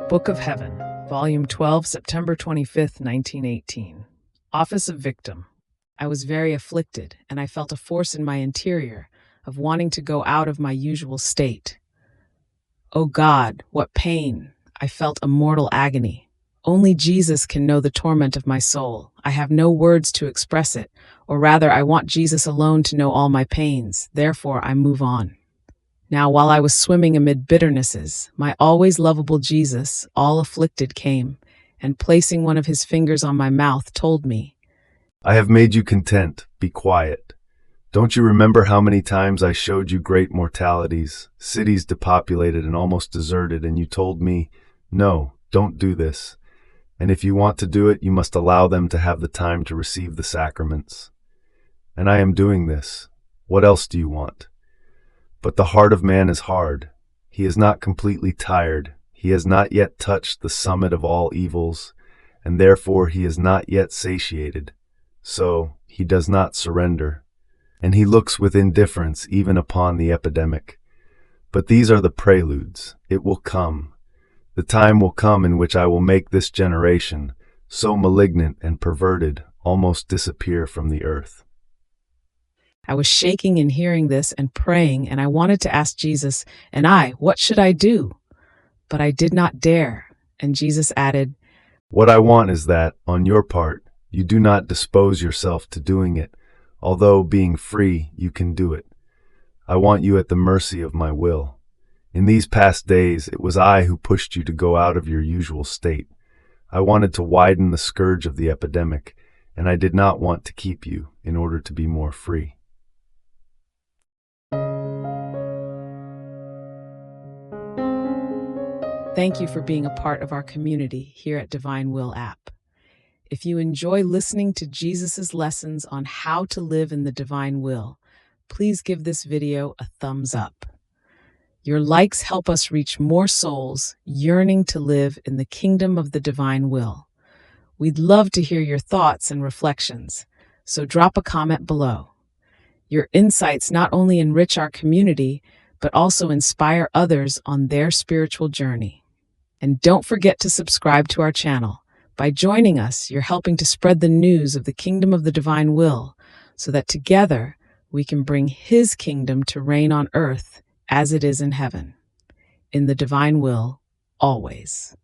Book of Heaven, Volume 12, September 25th, 1918. Office of Victim. I was very afflicted, and I felt a force in my interior of wanting to go out of my usual state. O God, what pain! I felt a mortal agony. Only Jesus can know the torment of my soul. I have no words to express it, or rather I want Jesus alone to know all my pains. Therefore I move on. Now, while I was swimming amid bitternesses, my always lovable Jesus, all afflicted, came, and placing one of his fingers on my mouth, told me, I have made you content. Be quiet. Don't you remember how many times I showed you great mortalities, cities depopulated and almost deserted, and you told me, no, don't do this. And if you want to do it, you must allow them to have the time to receive the sacraments. And I am doing this. What else do you want? But the heart of man is hard. He is not completely tired. He has not yet touched the summit of all evils, and therefore he is not yet satiated. So he does not surrender. And he looks with indifference even upon the epidemic. But these are the preludes. It will come. The time will come in which I will make this generation, so malignant and perverted, almost disappear from the earth. I was shaking in hearing this and praying, and I wanted to ask Jesus, what should I do? But I did not dare. And Jesus added, What I want is that, on your part, you do not dispose yourself to doing it, although, being free, you can do it. I want you at the mercy of my will. In these past days, it was I who pushed you to go out of your usual state. I wanted to widen the scourge of the epidemic, and I did not want to keep you in order to be more free. Thank you for being a part of our community here at Divine Will app. If you enjoy listening to Jesus's lessons on how to live in the divine will, please give this video a thumbs up. Your likes help us reach more souls yearning to live in the kingdom of the divine will. We'd love to hear your thoughts and reflections, so drop a comment below. Your insights not only enrich our community, but also inspire others on their spiritual journey. And don't forget to subscribe to our channel. By joining us, you're helping to spread the news of the kingdom of the divine will, so that together we can bring his kingdom to reign on earth as it is in heaven. In the divine will, always.